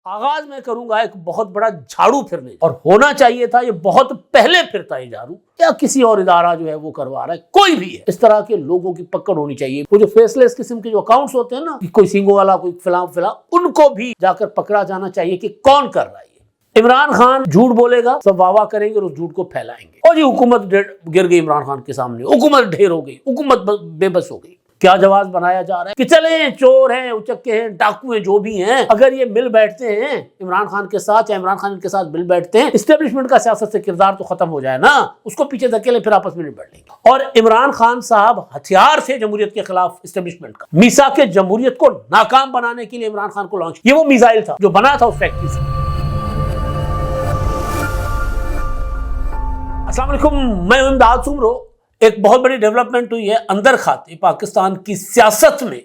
آغاز میں کروں گا ایک بہت بڑا جھاڑو پھرنے، اور ہونا چاہیے تھا یہ بہت پہلے پھرتا ہے جھاڑو، یا کسی اور ادارہ جو ہے وہ کروا رہا ہے، کوئی بھی ہے، اس طرح کے لوگوں کی پکڑ ہونی چاہیے۔ وہ جو فیس لیس قسم کے جو اکاؤنٹس ہوتے ہیں نا، کوئی سینگو والا، کوئی فلاں فلاں، ان کو بھی جا کر پکڑا جانا چاہیے کہ کون کر رہا ہے۔ عمران خان جھوٹ بولے گا، سب واہ واہ کریں گے اور اس جھوٹ کو پھیلائیں گے، اور یہ حکومت گر گئی عمران خان کے سامنے، حکومت ڈھیر ہو گئی، حکومت بے بس ہو گئی۔ کیا جواز بنایا جا رہا ہے کہ چلیں چور ہیں، اچکے ہیں، ڈاکو ہیں، جو بھی ہیں، اگر یہ مل بیٹھتے ہیں عمران خان کے ساتھ، یا عمران خان ان کے ساتھ مل بیٹھتے ہیں، اسٹیبلشمنٹ کا سیاست سے کردار تو ختم ہو جائے نا، اس کو پیچھے دھکیلیں، پھر آپس میں نہیں بیٹھ لیں گے۔ اور عمران خان صاحب ہتھیار سے جمہوریت کے خلاف اسٹیبلشمنٹ کا میثاق کے جمہوریت کو ناکام بنانے کے لیے عمران خان کو لانچ، یہ وہ میزائل تھا جو بنا تھا اس فیکٹری سے۔ السلام علیکم، میں امداد سمرو۔ ایک بہت بڑی ڈیولپمنٹ ہوئی ہے اندر کھاتے پاکستان کی سیاست میں۔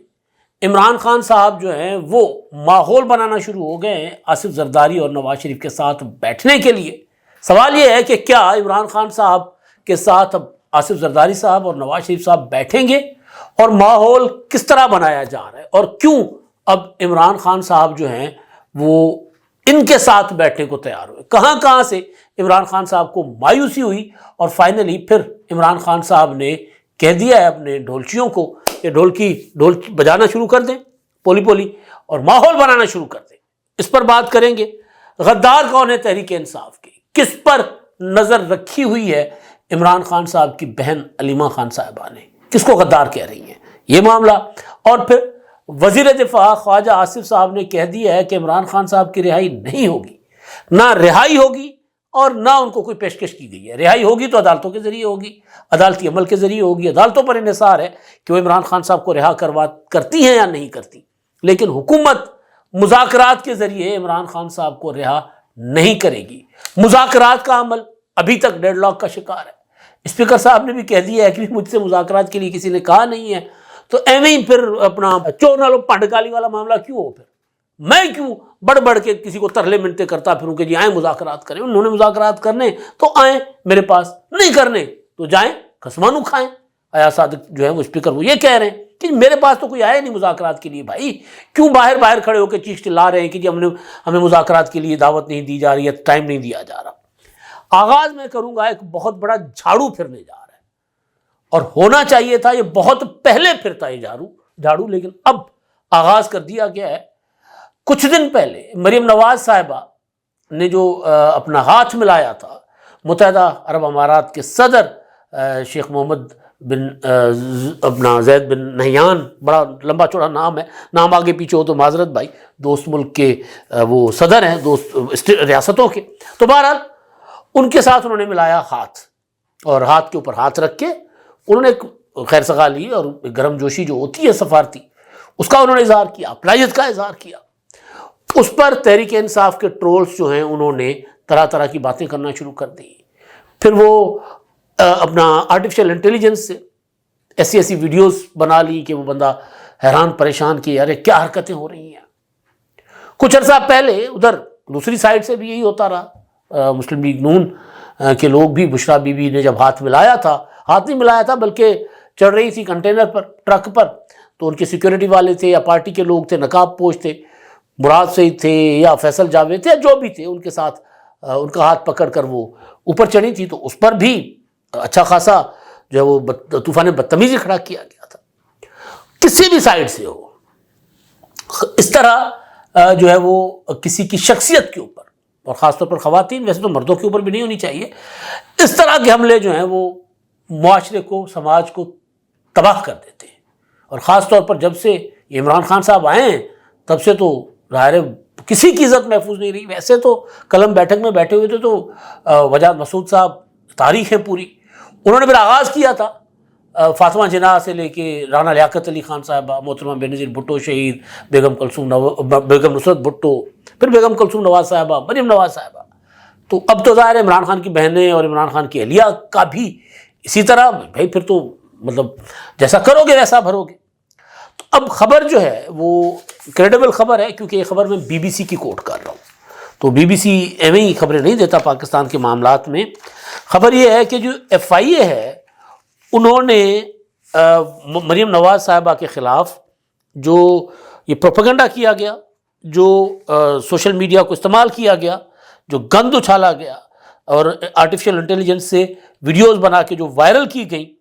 عمران خان صاحب جو ہیں وہ ماحول بنانا شروع ہو گئے ہیں آصف زرداری اور نواز شریف کے ساتھ بیٹھنے کے لیے۔ سوال یہ ہے کہ کیا عمران خان صاحب کے ساتھ اب آصف زرداری صاحب اور نواز شریف صاحب بیٹھیں گے، اور ماحول کس طرح بنایا جا رہا ہے، اور کیوں اب عمران خان صاحب جو ہیں وہ ان کے ساتھ بیٹھنے کو تیار ہوئے، کہاں سے عمران خان صاحب کو مایوسی ہوئی، اور فائنلی پھر عمران خان صاحب نے کہہ دیا ہے اپنے ڈھولچیوں کو کہ ڈھول بجانا شروع کر دیں، پولی پولی، اور ماحول بنانا شروع کر دیں۔ اس پر بات کریں گے۔ غدار کون ہے تحریک انصاف کی، کس پر نظر رکھی ہوئی ہے عمران خان صاحب کی بہن علیمہ خان صاحبہ نے، کس کو غدار کہہ رہی ہیں، یہ معاملہ۔ اور پھر وزیر دفاع خواجہ آصف صاحب نے کہہ دیا ہے کہ عمران خان صاحب کی رہائی نہیں ہوگی، نہ رہائی ہوگی اور نہ ان کو کوئی پیشکش کی گئی ہے۔ رہائی ہوگی تو عدالتوں کے ذریعے ہوگی، عدالتی عمل کے ذریعے ہوگی، عدالتوں پر انحصار ہے کہ وہ عمران خان صاحب کو رہا کرتی ہیں یا نہیں کرتی، لیکن حکومت مذاکرات کے ذریعے عمران خان صاحب کو رہا نہیں کرے گی۔ مذاکرات کا عمل ابھی تک ڈیڈ لاک کا شکار ہے۔ اسپیکر صاحب نے بھی کہہ دیا ہے کہ مجھ سے مذاکرات کے لیے کسی نے کہا نہیں ہے، تو ایویں ہی پھر اپنا چور نالو پانڈ کالی والا معاملہ کیوں ہو، پھر میں کیوں بڑھ کے کسی کو ترلے منتے کرتا پھروں کہ جی آئیں مذاکرات کریں، انہوں نے مذاکرات کرنے تو آئیں میرے پاس، نہیں کرنے تو جائیں کھسمانو کھائیں۔ ایاز صادق جو ہے وہ اسپیکر وہ یہ کہہ رہے ہیں کہ میرے پاس تو کوئی آیا نہیں مذاکرات کے لیے، بھائی کیوں باہر کھڑے ہو کے چیخ چلا رہے ہیں کہ جی ہمیں مذاکرات کے لیے دعوت نہیں دی جا رہی ہے، ٹائم نہیں دیا جا رہا۔ آغاز میں کروں گا ایک بہت بڑا جھاڑو پھرنے جا رہا ہے، اور ہونا چاہیے تھا یہ بہت پہلے پھرتا ہے جھاڑو، لیکن اب آغاز کر دیا گیا ہے۔ کچھ دن پہلے مریم نواز صاحبہ نے جو اپنا ہاتھ ملایا تھا متحدہ عرب امارات کے صدر شیخ محمد بن زید بن نہیان، بڑا لمبا چوڑا نام ہے، نام آگے پیچھے ہو تو معذرت بھائی، دوست ملک کے وہ صدر ہیں، دوست ریاستوں کے، تو بہرحال ان کے ساتھ انہوں نے ملایا ہاتھ، اور ہاتھ کے اوپر ہاتھ رکھ کے انہوں نے خیر سگا لی، اور گرم جوشی جو ہوتی ہے سفارتی، اس کا انہوں نے اظہار کیا، اپلائیت کا اظہار کیا۔ اس پر تحریک انصاف کے ٹرولز جو ہیں انہوں نے طرح کی باتیں کرنا شروع کر دی۔ پھر وہ اپنا آرٹیفیشل انٹیلیجنس سے ایسی ویڈیوز بنا لی کہ وہ بندہ حیران پریشان کہ ارے کیا حرکتیں ہو رہی ہیں۔ کچھ عرصہ پہلے ادھر دوسری سائڈ سے بھی یہی ہوتا رہا، مسلم لیگ نون کے لوگ بھی، بشرا بی بی نے جب ہاتھ نہیں ملایا تھا بلکہ چڑھ رہی تھی کنٹینر پر، ٹرک پر، تو ان کے سیکیورٹی والے تھے یا پارٹی کے لوگ تھے، نقاب پوش تھے، مراد سعید تھے یا فیصل جاوید تھے، جو بھی تھے، ان کے ساتھ ان کا ہاتھ پکڑ کر وہ اوپر چڑھی تھی، تو اس پر بھی اچھا خاصا جو ہے وہ طوفان بدتمیزی کھڑا کیا گیا تھا۔ کسی بھی سائڈ سے ہو، اس طرح جو ہے وہ کسی کی شخصیت کے اوپر، اور خاص طور پر خواتین، ویسے تو مردوں کے اوپر بھی نہیں ہونی چاہیے، اس طرح کے حملے جو ہیں وہ معاشرے کو، سماج کو تباہ کر دیتے ہیں۔ اور خاص طور پر جب سے عمران خان صاحب آئے ہیں تب سے تو ظاہر کسی کی عزت محفوظ نہیں رہی۔ ویسے تو قلم بیٹھک میں بیٹھے ہوئے تھے تو وجاد مسعود صاحب تاریخ ہے پوری، انہوں نے پھر آغاز کیا تھا فاطمہ جناح سے لے کے رانا لیاقت علی خان صاحبہ، محترمہ بینظیر بھٹو شہید، بیگم نصرت بھٹو، پھر بیگم کلثوم نواز صاحبہ، مریم نواز صاحبہ، تو اب تو ظاہر ہے عمران خان کی بہنیں اور عمران خان کی اہلیہ کا بھی اسی طرح، بھائی پھر تو مطلب جیسا کرو گے ویسا بھرو گے۔ تو اب خبر جو ہے وہ کریڈیبل خبر ہے، کیونکہ یہ خبر میں بی بی سی کی کوٹ کر رہا ہوں، تو بی بی سی ایویں ہی خبریں نہیں دیتا پاکستان کے معاملات میں۔ خبر یہ ہے کہ جو ایف آئی اے ہے انہوں نے مریم نواز صاحبہ کے خلاف جو یہ پروپیگنڈا کیا گیا، جو سوشل میڈیا کو استعمال کیا گیا، جو گند اچھالا گیا اور آرٹیفیشل انٹیلیجنس سے ویڈیوز بنا کے جو وائرل کی گئی،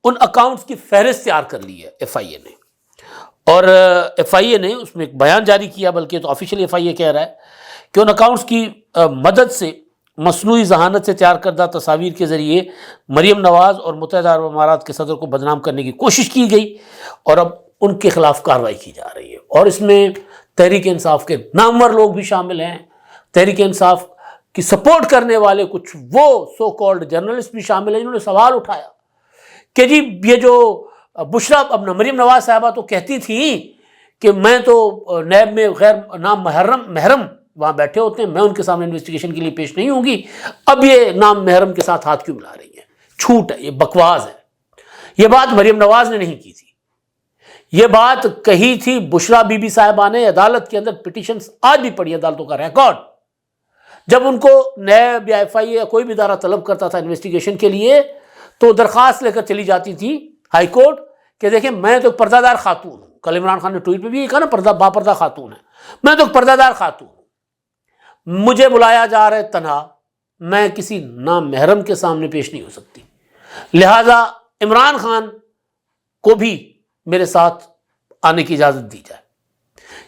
ان اکاؤنٹس کی فہرست تیار کر لی ہے ایف آئی اے نے. اور ایف آئی اے نے اس میں ایک بیان جاری کیا، بلکہ تو آفیشیلی ایف آئی اے کہہ رہا ہے کہ ان اکاؤنٹس کی مدد سے مصنوعی ذہانت سے تیار کردہ تصاویر کے ذریعے مریم نواز اور متحدہ عرب امارات کے صدر کو بدنام کرنے کی کوشش کی گئی، اور اب ان کے خلاف کارروائی کی جا رہی ہے. اور اس میں تحریک انصاف کے نامور لوگ بھی شامل ہیں، تحریک انصاف کی سپورٹ کرنے والے کچھ وہ سو کالڈ جرنلسٹ بھی شامل ہیں، جنہوں نے سوال اٹھایا کہ جی یہ جو بشرا اب مریم نواز صاحبہ تو کہتی تھیں کہ میں تو نیب میں غیر نام محرم وہاں بیٹھے ہوتے ہیں، میں ان کے سامنے انویسٹیگیشن کے لیے پیش نہیں ہوں گی، اب یہ نام محرم کے ساتھ ہاتھ کیوں ملا رہی ہیں؟ جھوٹ ہے، یہ بکواس ہے. یہ بات مریم نواز نے نہیں کی تھی، یہ بات کہی تھی بشرا بی بی صاحبہ نے. عدالت کے اندر پٹیشنز آج بھی پڑی، عدالتوں کا ریکارڈ، جب ان کو نیب یا ایف آئی اے یا کوئی بھی ادارہ طلب کرتا تھا انویسٹیگیشن کے لیے تو درخواست لے کر چلی جاتی تھی ہائی کورٹ کہ دیکھیں میں تو ایک پردہ دار خاتون ہوں. کل عمران خان نے ٹویٹ پہ بھی یہ کہا نا، باپردہ خاتون ہے، میں تو ایک پردہ دار خاتون ہوں، مجھے بلایا جا رہا ہے تنہا، میں کسی نامحرم کے سامنے پیش نہیں ہو سکتی، لہذا عمران خان کو بھی میرے ساتھ آنے کی اجازت دی جائے.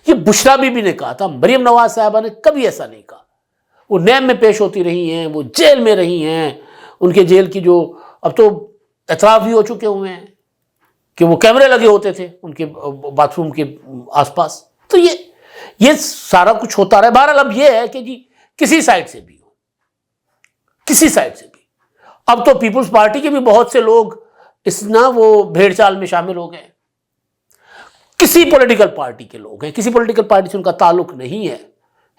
یہ بشرا بی بی نے کہا تھا، مریم نواز صاحبہ نے کبھی ایسا نہیں کہا. وہ نیب میں پیش ہوتی رہی ہیں، وہ جیل میں رہی ہیں، ان کے جیل کی جو اب تو اعتراف بھی ہو چکے ہوئے ہیں کہ وہ کیمرے لگے ہوتے تھے ان کے باتھ روم کے آس پاس. تو یہ سارا کچھ ہوتا رہا. بہرحال اب یہ ہے کہ جی کسی سائڈ سے بھی ہو، کسی سائڈ سے بھی، اب تو پیپلز پارٹی کے بھی بہت سے لوگ اس وہ بھیڑ چال میں شامل ہو گئے. کسی پولیٹیکل پارٹی کے لوگ ہیں، کسی پولیٹیکل پارٹی سے ان کا تعلق نہیں ہے،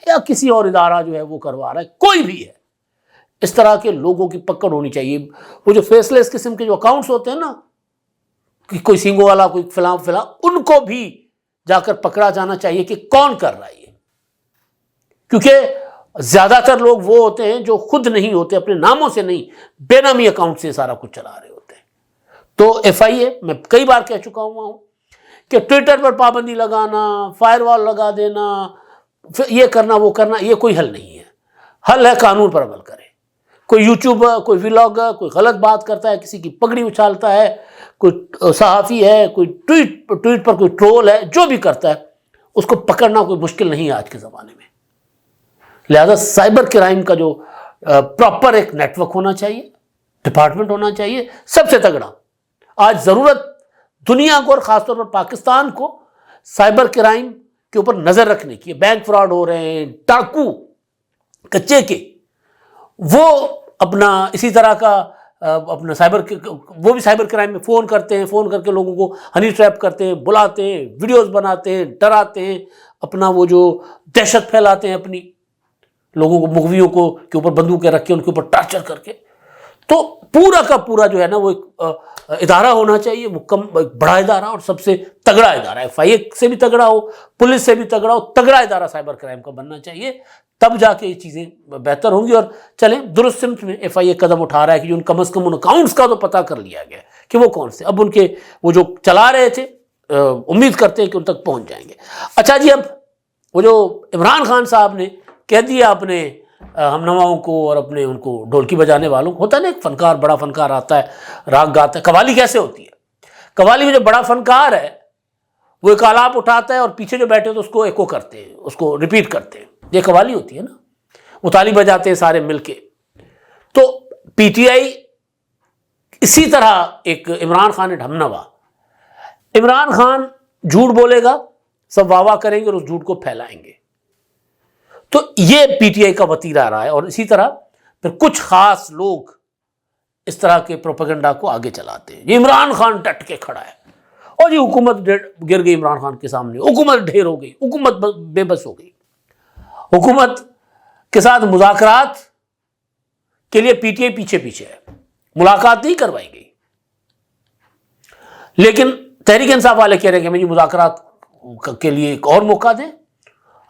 یا کسی اور ادارہ جو ہے وہ کروا رہا ہے، کوئی بھی ہے، اس طرح کے لوگوں کی پکڑ ہونی چاہیے. وہ جو فیس لیس قسم کے جو اکاؤنٹس ہوتے ہیں نا، کہ کوئی سینگو والا، کوئی فلاں فلاں، ان کو بھی جا کر پکڑا جانا چاہیے کہ کون کر رہا ہے یہ. کیونکہ زیادہ تر لوگ وہ ہوتے ہیں جو خود نہیں ہوتے، اپنے ناموں سے نہیں، بے نامی اکاؤنٹ سے سارا کچھ چلا رہے ہوتے ہیں. تو ایف آئی اے، میں کئی بار کہہ چکا ہوں کہ ٹویٹر پر پابندی لگانا، فائر وال لگا دینا، یہ کرنا وہ کرنا، یہ کوئی حل نہیں ہے. حل ہے قانون پر عمل کرے. کوئی یوٹیوبر، کوئی ولاگر، کوئی غلط بات کرتا ہے، کسی کی پگڑی اچھالتا ہے، کوئی صحافی ہے، کوئی ٹویٹ پر کوئی ٹرول ہے، جو بھی کرتا ہے اس کو پکڑنا کوئی مشکل نہیں ہے آج کے زمانے میں. لہذا سائبر کرائم کا جو پراپر ایک نیٹ ورک ہونا چاہیے، ڈپارٹمنٹ ہونا چاہیے سب سے تگڑا. آج ضرورت دنیا کو اور خاص طور پر پاکستان کو سائبر کرائم کے اوپر نظر رکھنے کی. بینک فراڈ ہو رہے ہیں، ڈاکو کچے کے، وہ اپنا اسی طرح کا اپنا وہ بھی سائبر کرائم میں فون کرتے ہیں، فون کر کے لوگوں کو ہنی ٹریپ کرتے ہیں، بلاتے ہیں، ویڈیوز بناتے ہیں، ڈراتے ہیں، اپنا وہ جو دہشت پھیلاتے ہیں، اپنی لوگوں کو، مغویوں کو کے اوپر بندوقیں رکھ کے ان کے اوپر ٹارچر کر کے. تو پورا کا پورا جو ہے نا وہ ایک ادارہ ہونا چاہیے، ایک بڑا ادارہ اور سب سے تگڑا ادارہ. ایف آئی اے سے بھی تگڑا ہو، پولیس سے بھی تگڑا ہو، تگڑا ادارہ سائبر کرائم کا بننا چاہیے. تب جا کے یہ چیزیں بہتر ہوں گی. اور چلیں درست سمت میں ایف آئی اے قدم اٹھا رہا ہے کہ جو ان کم از کم ان اکاؤنٹس کا تو پتہ کر لیا گیا کہ وہ کون سے، اب ان کے وہ جو چلا رہے تھے امید کرتے ہیں کہ ان تک پہنچ جائیں گے. اچھا جی، اب وہ جو عمران خان صاحب نے کہہ دیا اپنے ہم نواؤں کو اور اپنے ان کو ڈھولکی بجانے والوں کو، ہوتا ہے نا ایک فنکار، بڑا فنکار آتا ہے، راگ گاتا ہے. قوالی کیسے ہوتی ہے؟ قوالی میں جو بڑا فنکار ہے وہ ایک آلاپ اٹھاتا ہے اور پیچھے جو بیٹھے تو اس کو ایکو کرتے ہیں، اس کو ریپیٹ کرتے ہیں. یہ قوالی ہوتی ہے نا، وہ تالی بجاتے ہیں سارے مل کے. تو پی ٹی آئی اسی طرح ایک عمران خان ڈھمنوا، عمران خان جھوٹ بولے گا، سب واہ واہ کریں گے اور اس جھوٹ کو پھیلائیں گے. تو یہ پی ٹی آئی کا وتیرہ رہا ہے. اور اسی طرح پھر کچھ خاص لوگ اس طرح کے پروپیگنڈا کو آگے چلاتے ہیں. یہ عمران خان ڈٹ کے کھڑا ہے اور یہ حکومت گر گئی عمران خان کے سامنے، حکومت ڈھیر ہو گئی، حکومت بے بس ہو گئی. حکومت کے ساتھ مذاکرات کے لیے پی ٹی آئی پیچھے پیچھے ہے، ملاقات نہیں کروائی گئی. لیکن تحریک انصاف والے کہہ رہے ہیں کہ ہمیں مذاکرات کے لیے ایک اور موقع دیں.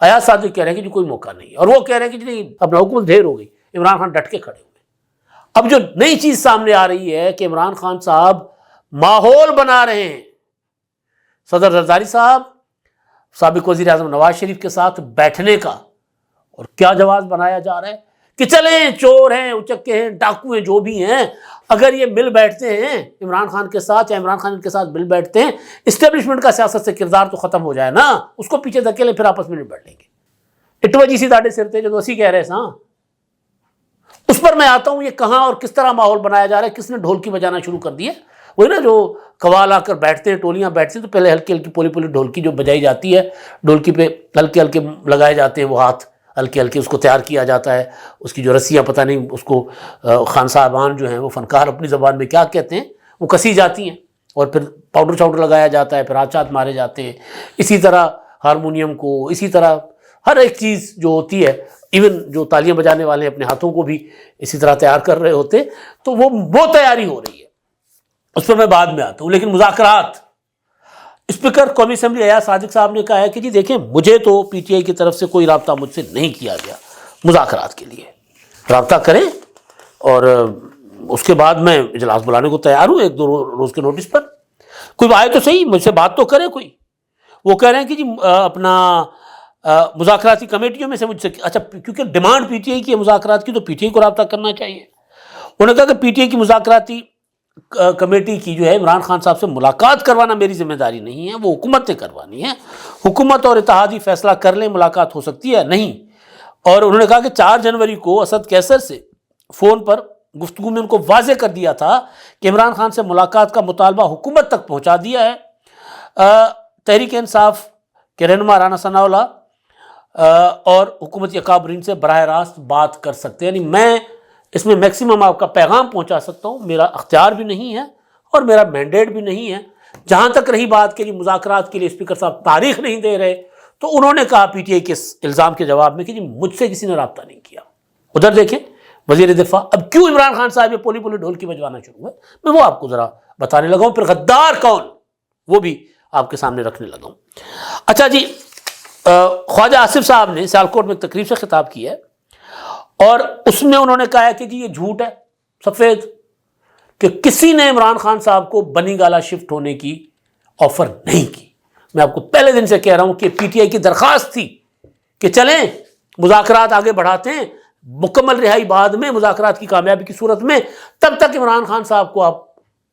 ایاز صادق کہہ رہے ہیں کہ جی کوئی موقع نہیں، اور وہ کہہ رہے ہیں کہ جی اپنا حکومت ڈھیر ہو گئی. عمران خان ڈٹ کے کھڑے ہوئے. اب جو نئی چیز سامنے آ رہی ہے کہ عمران خان صاحب ماحول بنا رہے ہیں. صدر زرداری صاحب سابق وزیر اعظم نواز شریف کے ساتھ بیٹھنے کا، اور کیا جواز بنایا جا رہا ہے کہ چلیں چور ہیں، اچکے ہیں، ڈاکو ہیں، جو بھی ہیں، اگر یہ مل بیٹھتے ہیں عمران خان کے ساتھ یا عمران خان ان کے ساتھ مل بیٹھتے ہیں، اسٹیبلشمنٹ کا سیاست سے کردار تو ختم ہو جائے نا، اس کو پیچھے دھکیلیں پھر آپس میں نہیں بیٹھ لیں گے۔ اٹوا جی سی داڑے سر تھے جو اسی کہہ رہے ہیں، اس پر میں آتا ہوں، یہ کہاں اور کس طرح ماحول بنایا جا رہا ہے، کس نے ڈھولکی بجانا شروع کر دی ہے؟ وہی نا جو قوال آ کر بیٹھتے ہیں، ٹولیاں بیٹھتی ہیں، تو پہلے ہلکی ہلکی پولی پولی ڈھولکی جو بجائی جاتی ہے، ڈھولکی پہ ہلکے ہلکے لگائے جاتے ہیں وہ ہاتھ، ہلکے ہلکے اس کو تیار کیا جاتا ہے، اس کی جو رسیاں پتہ نہیں اس کو خان صاحبان جو ہیں وہ فنکار اپنی زبان میں کیا کہتے ہیں، وہ کسی جاتی ہیں، اور پھر پاؤڈر شاؤڈر لگایا جاتا ہے، پھر ہاتھ مارے جاتے ہیں۔ اسی طرح ہارمونیم کو، اسی طرح ہر ایک چیز جو ہوتی ہے، ایون جو تالیاں بجانے والے اپنے ہاتھوں کو بھی اسی طرح تیار کر رہے ہوتے، تو وہ تیاری ہو رہی ہے، اس پر میں بعد میں آتا ہوں۔ لیکن مذاکرات، اسپیکر قومی اسمبلی ایاز صادق صاحب نے کہا ہے کہ جی دیکھیں، مجھے تو پی ٹی آئی کی طرف سے کوئی رابطہ مجھ سے نہیں کیا گیا، مذاکرات کے لیے رابطہ کریں اور اس کے بعد میں اجلاس بلانے کو تیار ہوں 1-2 روز کے نوٹس پر، کوئی آئے تو صحیح، مجھ سے بات تو کرے کوئی۔ وہ کہہ رہے ہیں کہ جی اپنا مذاکراتی کمیٹیوں میں سے مجھ سے، اچھا کیونکہ ڈیمانڈ پی ٹی آئی کی ہے مذاکرات کی، تو پی ٹی آئی کو رابطہ کرنا چاہیے۔ انہوں نے کہا کہ پی ٹی آئی کی مذاکراتی کمیٹی کی جو ہے عمران خان صاحب سے ملاقات کروانا میری ذمہ داری نہیں ہے، وہ حکومت نے کروانی ہے، حکومت اور اتحادی فیصلہ کر لیں ملاقات ہو سکتی ہے نہیں۔ اور انہوں نے کہا کہ 4 جنوری کو اسد کیسر سے فون پر گفتگو میں ان کو واضح کر دیا تھا کہ عمران خان سے ملاقات کا مطالبہ حکومت تک پہنچا دیا ہے، تحریک انصاف کے رہنما رانا ثناء اللہ اور حکومت اکابرین سے براہ راست بات کر سکتے ہیں، یعنی میں اس میں میکسیمم آپ کا پیغام پہنچا سکتا ہوں، میرا اختیار بھی نہیں ہے اور میرا مینڈیٹ بھی نہیں ہے۔ جہاں تک رہی بات کہ مذاکرات کے لیے اسپیکر صاحب تاریخ نہیں دے رہے، تو انہوں نے کہا پی ٹی آئی کے الزام کے جواب میں کہ جی مجھ سے کسی نے رابطہ نہیں کیا۔ ادھر دیکھیں وزیر دفاع اب کیوں عمران خان صاحب یہ پولی پولی ڈھولکی بجوانا شروع ہے، میں وہ آپ کو ذرا بتانے لگا ہوں، پھر غدار کون وہ بھی آپ کے سامنے رکھنے لگا ہوں۔ اچھا جی، خواجہ آصف صاحب نے سیالکوٹ میں ایک تقریب سے خطاب کیا ہے، اور اس میں انہوں نے کہا ہے کہ جی یہ جھوٹ ہے سفید کہ کسی نے عمران خان صاحب کو بنی گالہ شفٹ ہونے کی آفر نہیں کی۔ میں آپ کو پہلے دن سے کہہ رہا ہوں کہ پی ٹی آئی کی درخواست تھی کہ چلیں مذاکرات آگے بڑھاتے ہیں، مکمل رہائی بعد میں مذاکرات کی کامیابی کی صورت میں، تب تک عمران خان صاحب کو آپ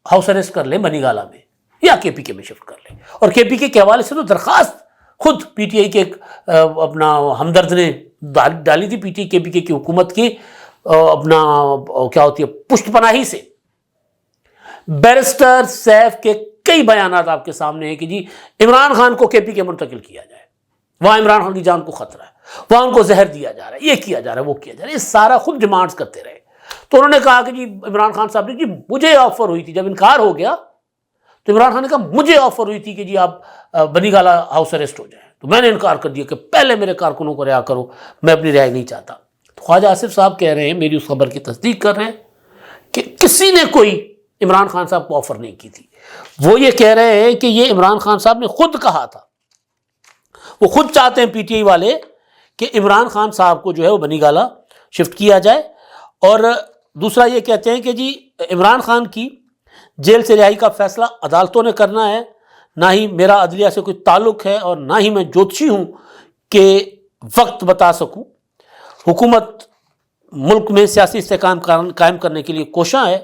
ہاؤس اریسٹ کر لیں بنی گالہ میں یا کے پی کے میں شفٹ کر لیں۔ اور کے پی کے حوالے سے تو درخواست خود پی ٹی آئی کے اپنا ہمدرد نے ڈالی تھی، پی ٹی آئی کے پی کی حکومت کی اپنا کیا ہوتی ہے پشت پناہی سے۔ بیرسٹر سیف کے کئی بیانات آپ کے سامنے ہیں کہ جی عمران خان کو کے پی کے منتقل کیا جائے، وہاں عمران خان کی جان کو خطرہ ہے، وہاں ان کو زہر دیا جا رہا ہے، یہ کیا جا رہا ہے، وہ کیا جا رہا ہے، یہ سارا خود ڈیمانڈز کرتے رہے۔ تو انہوں نے کہا کہ جی عمران خان صاحب نے جی مجھے آفر ہوئی تھی، جب انکار ہو گیا تو عمران خان نے کہا مجھے آفر ہوئی تھی کہ جی آپ بنی گالہ ہاؤس اریسٹ ہو جائیں، تو میں نے انکار کر دیا کہ پہلے میرے کارکنوں کو رہا کرو، میں اپنی رہائی نہیں چاہتا۔ تو خواجہ آصف صاحب کہہ رہے ہیں، میری اس خبر کی تصدیق کر رہے ہیں کہ کسی نے کوئی عمران خان صاحب کو آفر نہیں کی تھی۔ وہ یہ کہہ رہے ہیں کہ یہ عمران خان صاحب نے خود کہا تھا، وہ خود چاہتے ہیں پی ٹی آئی والے کہ عمران خان صاحب کو جو ہے وہ بنی گالہ شفٹ کیا جائے۔ اور دوسرا یہ کہتے ہیں کہ جی عمران خان کی جیل سے رہائی کا فیصلہ عدالتوں نے کرنا ہے، نہ ہی میرا عدلیہ سے کوئی تعلق ہے اور نہ ہی میں جوتشی ہوں کہ وقت بتا سکوں۔ حکومت ملک میں سیاسی استحکام قائم کرنے کے لیے کوشاں ہے۔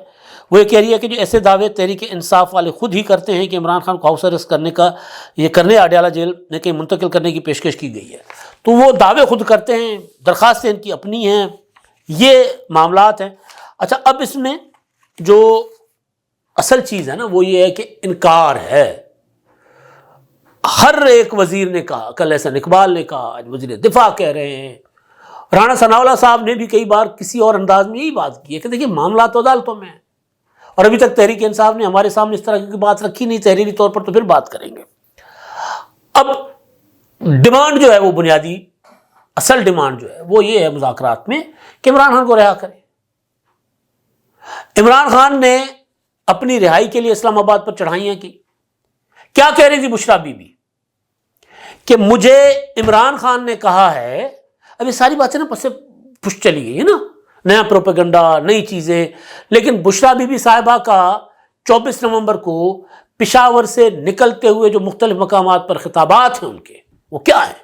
وہ یہ کہہ رہی ہے کہ جو ایسے دعوے تحریک انصاف والے خود ہی کرتے ہیں کہ عمران خان کو ہاؤس اریسٹ کرنے اڈیالہ جیل میں کہیں منتقل کرنے کی پیشکش کی گئی ہے، تو وہ دعوے خود کرتے ہیں، درخواستیں ان کی اپنی ہیں، یہ معاملات ہیں۔ اچھا اب اس میں جو اصل چیز ہے نا وہ یہ ہے کہ انکار ہے۔ ہر ایک وزیر نے کہا، کل احسن اقبال نے کہا، آج وزیر دفاع کہہ رہے ہیں، رانا ثناء اللہ صاحب نے بھی کئی بار کسی اور انداز میں یہی بات کی ہے کہ دیکھیے معاملات تو عدالتوں میں ہیں، اور ابھی تک تحریک انصاف نے ہمارے سامنے اس طرح کی بات رکھی نہیں، تحریری طور پر تو پھر بات کریں گے۔ اب ڈیمانڈ جو ہے وہ بنیادی اصل ڈیمانڈ جو ہے وہ یہ ہے مذاکرات میں کہ عمران خان کو رہا کریں۔ عمران خان نے اپنی رہائی کے لیے اسلام آباد پر چڑھائیاں کی۔ کیا کہہ رہی تھی بشرا بی بی کہ مجھے عمران خان نے کہا ہے، اب یہ ساری باتیں نا پس پش چلی گئی ہے نا، نیا پروپیگنڈا، نئی چیزیں، لیکن بشرا بی بی صاحبہ کا 24 نومبر کو پشاور سے نکلتے ہوئے جو مختلف مقامات پر خطابات ہیں ان کے، وہ کیا ہے؟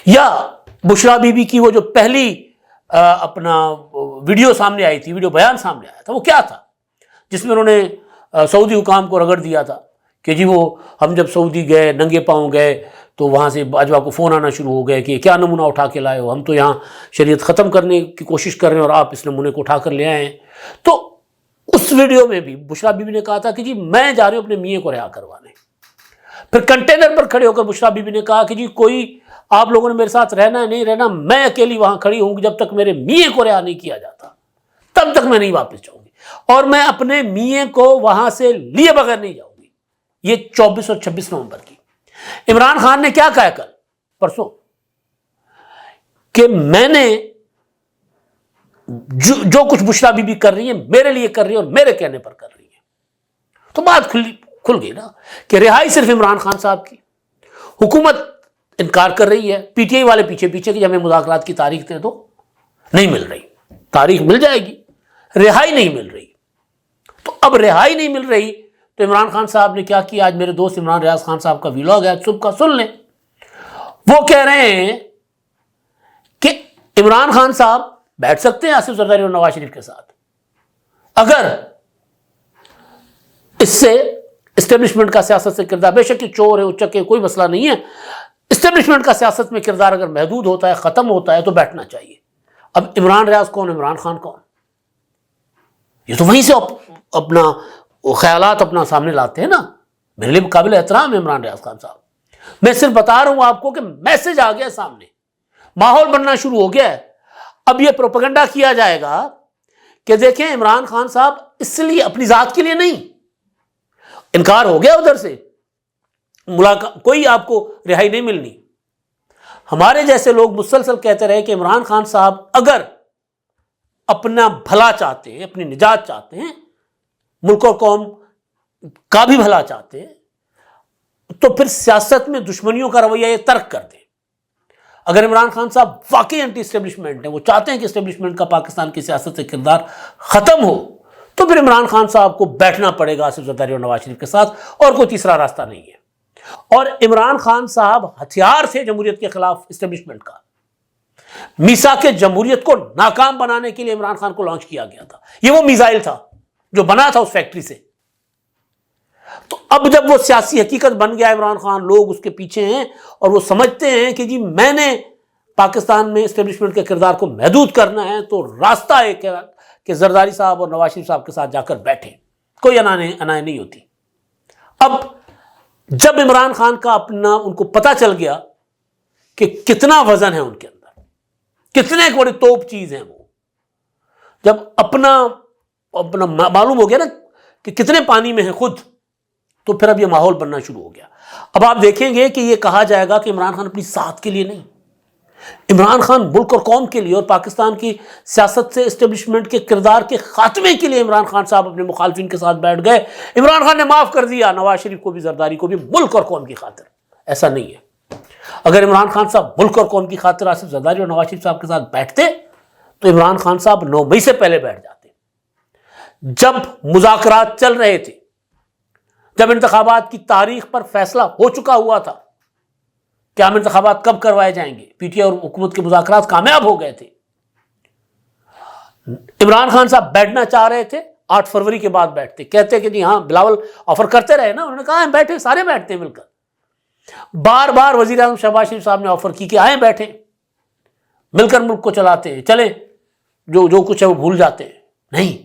یا بشرا بی بی کی وہ جو پہلی اپنا ویڈیو سامنے آئی تھی، ویڈیو بیان سامنے آیا تھا، وہ کیا تھا؟ جس میں انہوں نے سعودی حکام کو رگڑ دیا تھا کہ جی وہ ہم جب سعودی گئے ننگے پاؤں گئے تو وہاں سے باجوہ کو فون آنا شروع ہو گئے کہ کیا نمونہ اٹھا کے لائے ہو، ہم تو یہاں شریعت ختم کرنے کی کوشش کر رہے ہیں اور آپ اس نمونے کو اٹھا کر لے آئے ہیں۔ تو اس ویڈیو میں بھی بشرا بی بی نے کہا تھا کہ جی میں جا رہی ہوں اپنے میاں کو رہا کروانے۔ پھر کنٹینر پر کھڑے ہو کر بشرا بی بی نے کہا کہ جی کوئی آپ لوگوں نے میرے ساتھ رہنا ہے نہیں رہنا، میں اکیلی وہاں کھڑی ہوں جب تک میرے میاں کو رہا نہیں کیا جاتا تب تک میں نہیں واپس جاؤں گی، اور میں اپنے میاں کو وہاں سے لیے بغیر نہیں جاؤں گی۔ یہ 24 اور 26 نومبر کی عمران خان نے کیا کہا کل پرسوں کہ میں نے جو کچھ بشرا بی بی کر رہی ہے میرے لیے کر رہی ہے اور میرے کہنے پر کر رہی ہے۔ تو بات کھل گئی نا کہ رہائی صرف عمران خان صاحب کی، حکومت انکار کر رہی ہے، پی ٹی آئی والے پیچھے پیچھے کہ ہمیں مذاکرات کی تاریخ دے دو، نہیں مل رہی، تاریخ مل جائے گی، رہائی نہیں مل رہی۔ تو اب رہائی نہیں مل رہی تو عمران خان صاحب نے کیا کیا؟ آج میرے دوست عمران ریاض خان صاحب کا ویلاگ ہے صبح کا، سن لیں۔ وہ کہہ رہے ہیں کہ عمران خان صاحب بیٹھ سکتے ہیں آصف زرداری اور نواز شریف کے ساتھ، اگر اس سے اسٹیبلشمنٹ کا سیاست سے کردار، بے شک کہ چور ہے اچک ہے کوئی مسئلہ نہیں ہے، اسٹیبلشمنٹ کا سیاست میں کردار اگر محدود ہوتا ہے ختم ہوتا ہے تو بیٹھنا چاہیے۔ اب عمران ریاض کون، عمران خان کون؟ یہ تو وہیں سے اپنا خیالات اپنا سامنے لاتے ہیں نا۔ میرے لیے قابل احترام ہے عمران ریاض خان صاحب، میں صرف بتا رہا ہوں آپ کو کہ میسج آ گیا سامنے، ماحول بننا شروع ہو گیا ہے۔ اب یہ پروپیگنڈا کیا جائے گا کہ دیکھیں عمران خان صاحب اس لیے اپنی ذات کے لیے نہیں، انکار ہو گیا ادھر سے، ملاقات کوئی آپ کو رہائی نہیں ملنی۔ ہمارے جیسے لوگ مسلسل کہتے رہے کہ عمران خان صاحب اگر اپنا بھلا چاہتے ہیں، اپنی نجات چاہتے ہیں، ملک اور قوم کا بھی بھلا چاہتے ہیں، تو پھر سیاست میں دشمنیوں کا رویہ یہ ترک کر دیں۔ اگر عمران خان صاحب واقعی اینٹی اسٹیبلشمنٹ ہیں، وہ چاہتے ہیں کہ اسٹیبلشمنٹ کا پاکستان کی سیاست سے کردار ختم ہو، تو پھر عمران خان صاحب کو بیٹھنا پڑے گا آصف زرداری اور نواز شریف کے ساتھ، اور کوئی تیسرا راستہ نہیں ہے۔ اور عمران خان صاحب ہتھیار تھے جمہوریت کے خلاف اسٹیبلشمنٹ کا، میثاق جمہوریت کو ناکام بنانے کے لیے عمران خان کو لانچ کیا گیا تھا، یہ وہ میزائل تھا جو بنا تھا اس فیکٹری سے۔ تو اب جب وہ سیاسی حقیقت بن گیا عمران خان، لوگ اس کے پیچھے ہیں اور وہ سمجھتے ہیں کہ جی میں نے پاکستان میں اسٹیبلشمنٹ کے کردار کو محدود کرنا ہے، تو راستہ ایک ہے کہ زرداری صاحب اور نواز شریف صاحب کے ساتھ جا کر بیٹھیں، کوئی انائے نہیں ہوتی۔ اب جب عمران خان کا اپنا ان کو پتہ چل گیا کہ کتنا وزن ہے ان کے اندر، کتنے ایک بڑی توپ چیز ہے وہ، جب اپنا معلوم ہو گیا نا کہ کتنے پانی میں ہیں خود، تو پھر اب یہ ماحول بننا شروع ہو گیا۔ اب آپ دیکھیں گے کہ یہ کہا جائے گا کہ عمران خان اپنی ذات کے لیے نہیں، عمران خان ملک اور قوم کے لیے اور پاکستان کی سیاست سے اسٹیبلشمنٹ کے کردار کے خاتمے کے لیے عمران خان صاحب اپنے مخالفین کے ساتھ بیٹھ گئے۔ عمران خان نے معاف کر دیا نواز شریف کو بھی، زرداری کو بھی، ملک اور قوم کی خاطر۔ ایسا نہیں ہے، اگر عمران خان صاحب ملک اور قوم کی خاطر آصف زرداری اور نواز شریف صاحب کے ساتھ بیٹھتے تو عمران خان صاحب 9 مئی سے پہلے بیٹھ جاتے، جب مذاکرات چل رہے تھے، جب انتخابات کی تاریخ پر فیصلہ ہو چکا ہوا تھا کہ ہم انتخابات کب کروائے جائیں گے، پی ٹی آئی اور حکومت کے مذاکرات کامیاب ہو گئے تھے۔ عمران خان صاحب بیٹھنا چاہ رہے تھے، 8 فروری کے بعد بیٹھتے، کہتے کہ جی ہاں بلاول آفر کرتے رہے نا، انہوں نے کہا ہم بیٹھے، سارے بیٹھتے ہیں مل کر۔ بار بار وزیر اعظم شہباز شریف صاحب نے آفر کی کہ آئیں بیٹھیں، مل کر ملک کو چلاتے ہیں، چلیں جو کچھ ہے وہ بھول جاتے ہیں، نہیں۔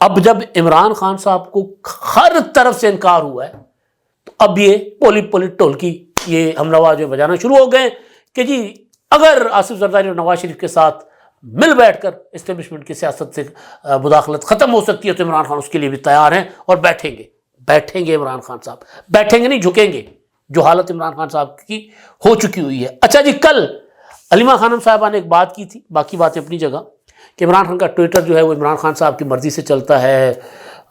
اب جب عمران خان صاحب کو ہر طرف سے انکار ہوا ہے تو اب یہ پولی ٹولکی یہ ہم نوا جو بجانا شروع ہو گئے کہ جی اگر آصف زرداری اور نواز شریف کے ساتھ مل بیٹھ کر اسٹیبلشمنٹ کی سیاست سے مداخلت ختم ہو سکتی ہے تو عمران خان اس کے لیے بھی تیار ہیں اور بیٹھیں گے عمران خان صاحب، بیٹھیں گے نہیں، جھکیں گے، جو حالت عمران خان صاحب کی ہو چکی ہوئی ہے۔ اچھا جی، کل علیمہ خانم صاحبہ نے ایک بات کی تھی، باقی باتیں اپنی جگہ، کہ عمران خان کا ٹویٹر جو ہے وہ عمران خان صاحب کی مرضی سے چلتا ہے،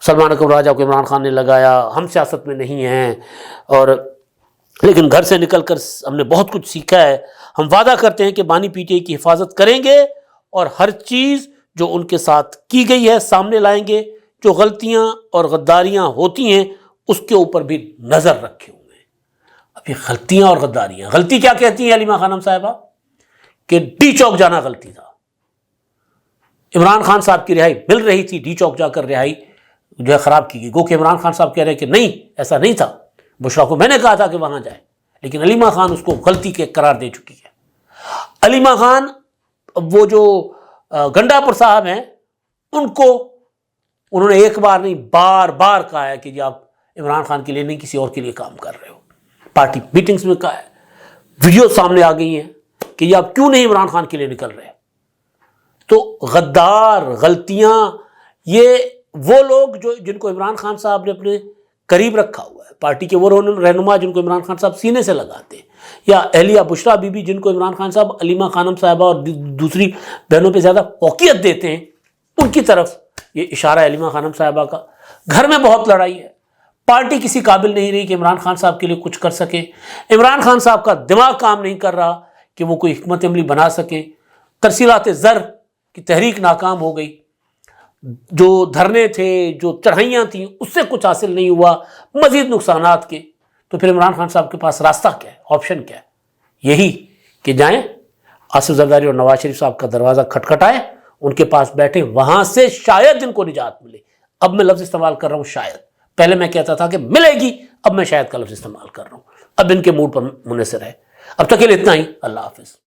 سلمان اکرم راجہ کو عمران خان نے لگایا، ہم سیاست میں نہیں ہیں، اور لیکن گھر سے نکل کر ہم نے بہت کچھ سیکھا ہے، ہم وعدہ کرتے ہیں کہ بانی پی ٹی آئی کی حفاظت کریں گے اور ہر چیز جو ان کے ساتھ کی گئی ہے سامنے لائیں گے، جو غلطیاں اور غداریاں ہوتی ہیں اس کے اوپر بھی نظر رکھے ہوئے ہیں۔ اب یہ غلطیاں اور غداریاں. غلطی کیا کہتی ہیں علیمہ خانم صاحبہ؟ کہ ڈی چوک جانا غلطی تھا. عمران خان صاحب کی رہائی مل رہی تھی، ڈی چوک جا کر رہائی جو ہے خراب کی گئی. گو کہ عمران خان صاحب کہہ رہے ہیں کہ نہیں ایسا نہیں تھا، بشرا کو میں نے کہا تھا کہ وہاں جائے، لیکن علیمہ خان اس کو غلطی کے قرار دے چکی ہے. علیمہ خان وہ جو گنڈا پور صاحب ہیں ان کو انہوں نے ایک بار نہیں بار بار کہا ہے کہ جی آپ عمران خان کے لیے نہیں کسی اور کے لیے کام کر رہے ہو. پارٹی میٹنگز میں کہا ہے، ویڈیو سامنے آ گئی ہیں کہ یہ آپ کیوں نہیں عمران خان کے لیے نکل رہے. تو غدار، غلطیاں، یہ وہ لوگ جو جن کو عمران خان صاحب نے اپنے قریب رکھا ہوا ہے، پارٹی کے وہ رہنما جن کو عمران خان صاحب سینے سے لگاتے ہیں، یا اہلیہ بشرا بی بی جن کو عمران خان صاحب علیمہ خانم صاحبہ اور دوسری بہنوں پہ زیادہ فوقیت دیتے ہیں، ان کی طرف یہ اشارہ ہے علیمہ خانم صاحبہ کا. گھر میں بہت لڑائی ہے، پارٹی کسی قابل نہیں رہی کہ عمران خان صاحب کے لیے کچھ کر سکے. عمران خان صاحب کا دماغ کام نہیں کر رہا کہ وہ کوئی حکمت عملی بنا سکیں. ترسیلات زر کی تحریک ناکام ہو گئی، جو دھرنے تھے، جو چڑھائیاں تھیں، اس سے کچھ حاصل نہیں ہوا، مزید نقصانات کے. تو پھر عمران خان صاحب کے پاس راستہ کیا ہے، آپشن کیا ہے؟ یہی کہ جائیں آصف زرداری اور نواز شریف صاحب کا دروازہ کھٹکھٹائیں، ان کے پاس بیٹھیں، وہاں سے شاید ان کو نجات ملے. اب میں لفظ استعمال کر رہا ہوں شاید، پہلے میں کہتا تھا کہ ملے گی، اب میں شاید کا لفظ استعمال کر رہا ہوں. اب ان کے موڈ پر منحصر ہے. اب تک کے لیے اتنا ہی. اللہ حافظ.